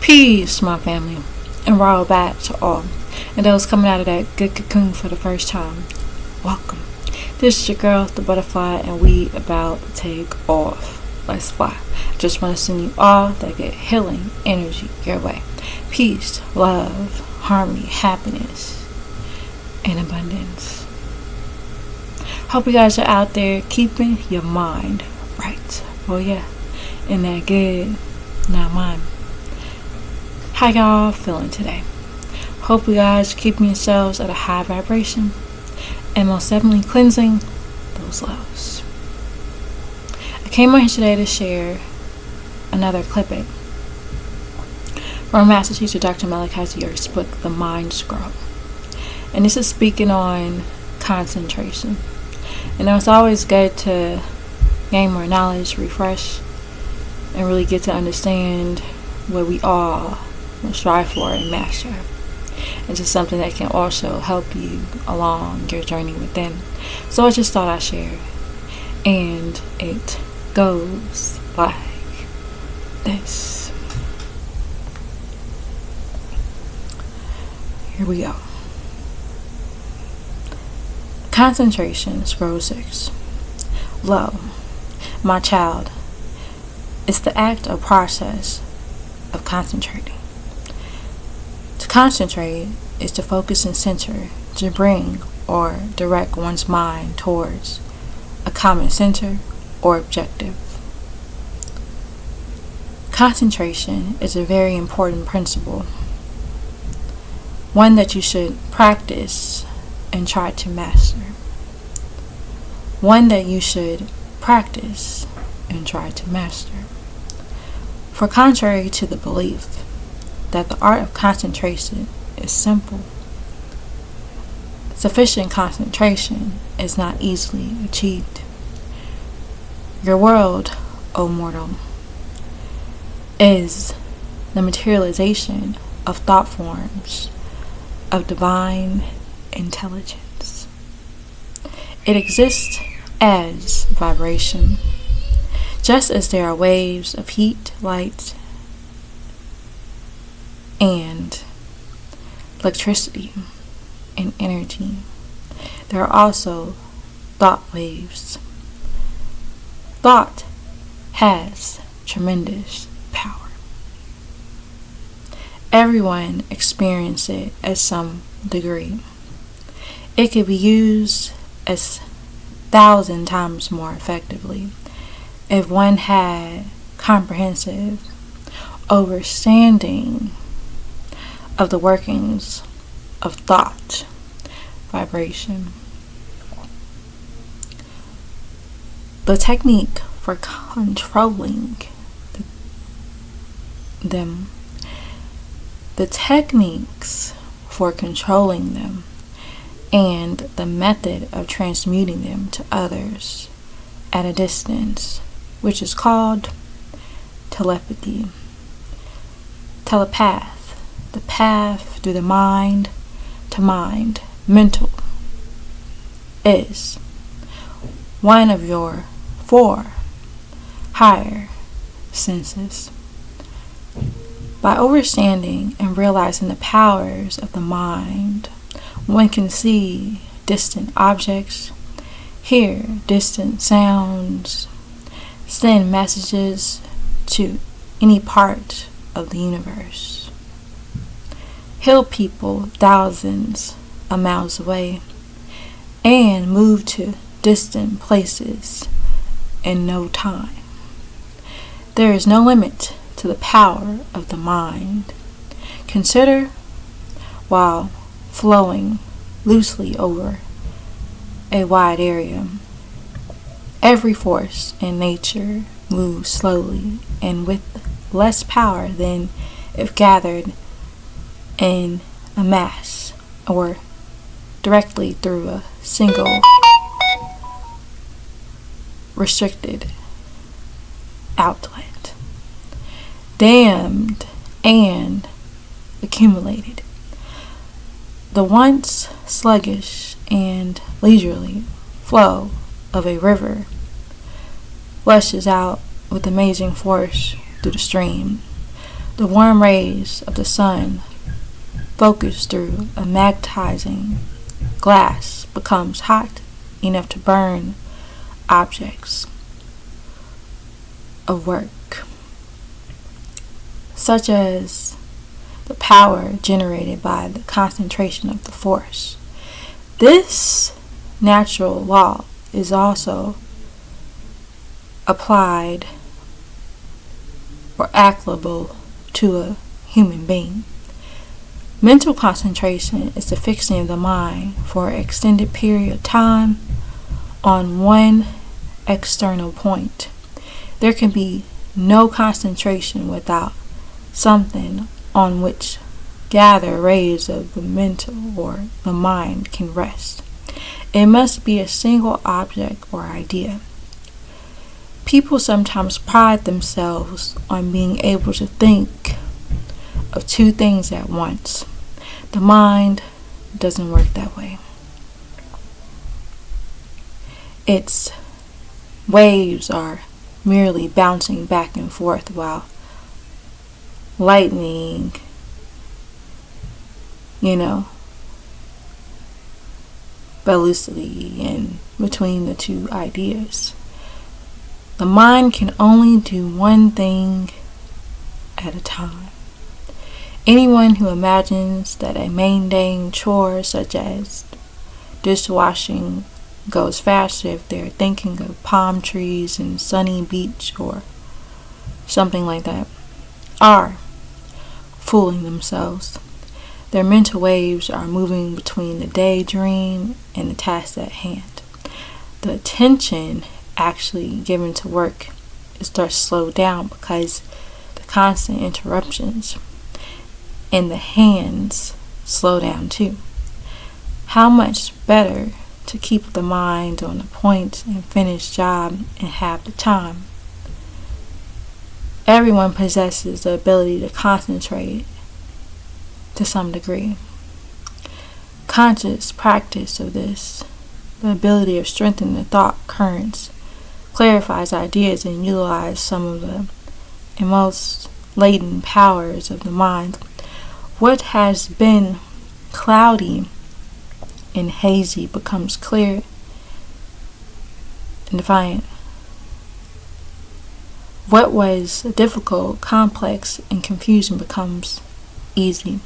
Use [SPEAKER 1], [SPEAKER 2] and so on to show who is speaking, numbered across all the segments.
[SPEAKER 1] Peace, my family, and roll back to all. And those coming out of that good cocoon for the first time, welcome. This is your girl, the butterfly, and we about to take off. Let's fly. Just want to send you all that good healing energy your way. Peace, love, harmony, happiness, and abundance. Hope you guys are out there keeping your mind right. Oh yeah, in that good, not mine. How y'all feeling today? Hope you guys keeping yourselves at a high vibration and most definitely cleansing those lows. I came on here today to share another clipping from Master Teacher Dr. Malachi's book, The Mind Scroll. And this is speaking on concentration. And it's always good to gain more knowledge, refresh, and really get to understand what we all strive for and master. It's just something that can also help you along your journey within. So I just thought I'd share. And it goes like this. Here we go. Concentration, scroll 6. Lo, my child, it's the act or process of concentrating. To concentrate is to focus and center, to bring or direct one's mind towards a common center or objective. Concentration is a very important principle, one that you should practice and try to master. One that you should practice and try to master. For contrary to the belief that the art of concentration is simple, sufficient concentration is not easily achieved. Your world, O mortal, is the materialization of thought forms of divine intelligence. It exists as vibration, just as there are waves of heat, light, and electricity and energy. There are also thought waves. Thought has tremendous power. Everyone experiences it at some degree. It can be used as 1,000 times more effectively if one had comprehensive understanding of the workings of thought vibration. The technique for controlling them, the techniques for controlling them, and the method of transmuting them to others at a distance, which is called telepathy. Telepath, the path through the mind to mind, mental, is one of your 4 higher senses. By understanding and realizing the powers of the mind, one can see distant objects, hear distant sounds, send messages to any part of the universe, heal people thousands of miles away, and move to distant places in no time. There is no limit to the power of the mind. Consider, while flowing loosely over a wide area, every force in nature moves slowly and with less power than if gathered in a mass or directly through a single restricted outlet, dammed and accumulated. The once sluggish and leisurely flow of a river flushes out with amazing force through the stream, The warm rays of the sun focused through a magnetizing glass becomes hot enough to burn objects of work, such as the power generated by the concentration of the force. This natural law is also applied or applicable to a human being. Mental concentration is the fixing of the mind for an extended period of time on one external point. There can be no concentration without something on which gather rays of the mental or the mind can rest. It must be a single object or idea. People sometimes pride themselves on being able to think of two things at once. The mind doesn't work that way. Its waves are merely bouncing back and forth while lightning, velocity in between the two ideas. The mind can only do one thing at a time. Anyone who imagines that a mundane chore such as dishwashing goes faster if they're thinking of palm trees and sunny beach or something like that are fooling themselves. Their mental waves are moving between the daydream and the task at hand. The attention actually given to work starts to slow down because the constant interruptions, and the hands slow down too. How much better to keep the mind on the point and finish job and have the time. Everyone possesses the ability to concentrate to some degree. Conscious practice of this, the ability of strengthening the thought currents, clarifies ideas and utilizes some of the most latent powers of the mind. What has been cloudy and hazy becomes clear and defiant. What was difficult, complex, and confusing becomes easy.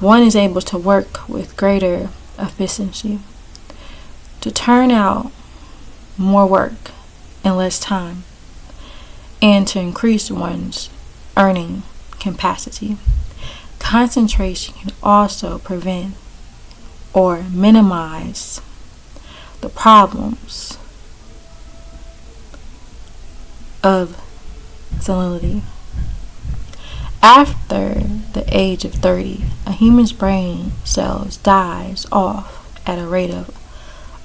[SPEAKER 1] One is able to work with greater efficiency, to turn out more work in less time, and to increase one's earning capacity. Concentration can also prevent or minimize the problems of senility. After the age of 30, a human's brain cells dies off at a rate of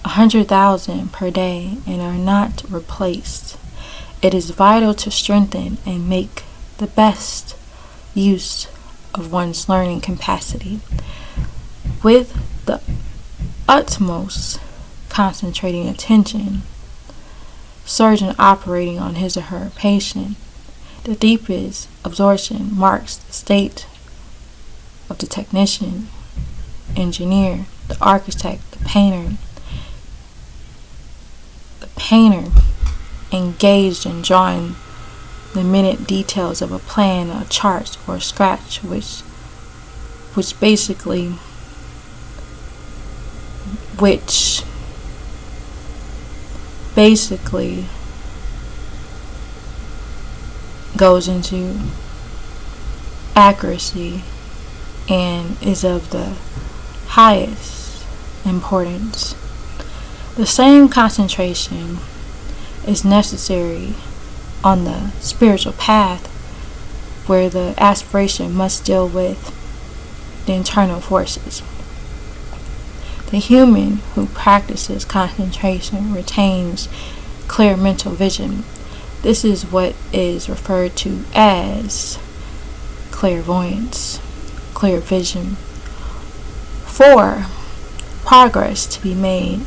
[SPEAKER 1] 100,000 per day and are not replaced. It is vital to strengthen and make the best use of one's learning capacity with the utmost concentrating attention. Surgeon operating on his or her patient, the deepest absorption marks the state of the technician, engineer, the architect, the painter. The painter engaged in drawing the minute details of a plan, a chart, or a sketch, which basically goes into accuracy and is of the highest importance. The same concentration is necessary on the spiritual path, where the aspiration must deal with the internal forces. The human who practices concentration retains clear mental vision. This is what is referred to as clairvoyance, clear vision. For progress to be made,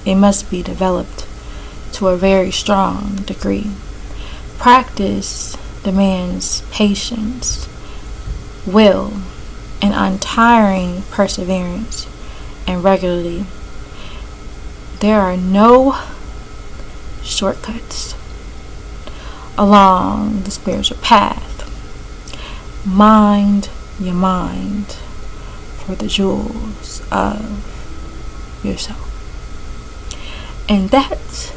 [SPEAKER 1] it must be developed to a very strong degree. Practice demands patience, will, and untiring perseverance, and regularly. There are no shortcuts along the spiritual path. Mind your mind for the jewels of yourself. And that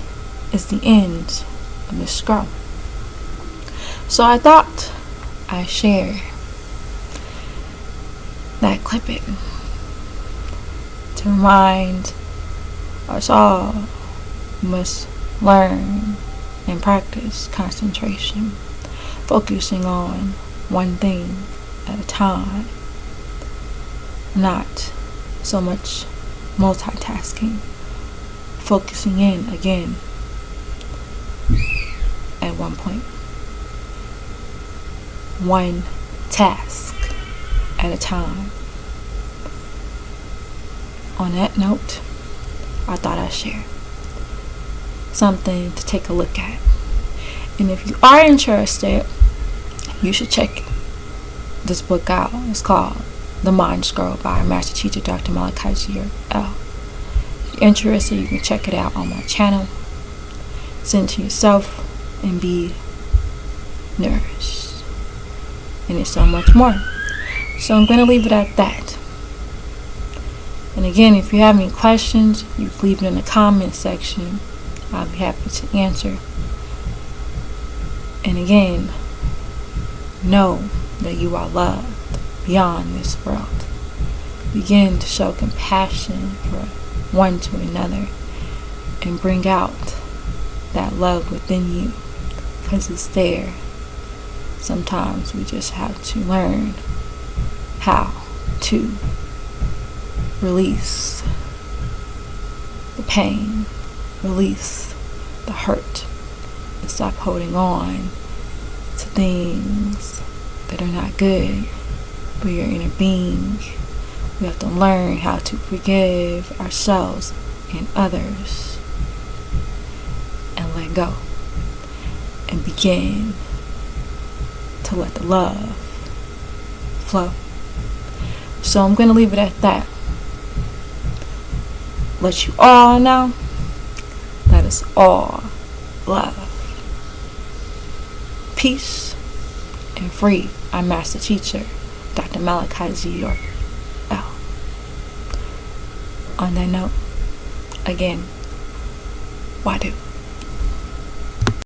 [SPEAKER 1] is the end of this scroll. So I thought I'd share that clipping to remind us all we must learn and practice concentration, focusing on one thing at a time, not so much multitasking, focusing in again at one point, one task at a time. On that note, I thought I'd share something to take a look at. And if you are interested, you should check this book out. It's called The Mind Scroll by our Master Teacher, Dr. Malachi. If you're interested, you can check it out on my channel. Send it to yourself and be nourished. And it's so much more. So I'm going to leave it at that. And again, if you have any questions, you can leave it in the comment section. I'll be happy to answer. And again, know that you are loved beyond this world. Begin to show compassion for one to another and bring out that love within you, because it's there. Sometimes we just have to learn how to release the pain, release the hurt, and stop holding on to things that are not good for your inner being. We have to learn how to forgive ourselves and others and let go and begin to let the love flow. So I'm going to leave it at that. Let you all know that it's all love. Peace and free. I'm Master Teacher, Dr. Malachi Z. York L. On that note, again, Wadu.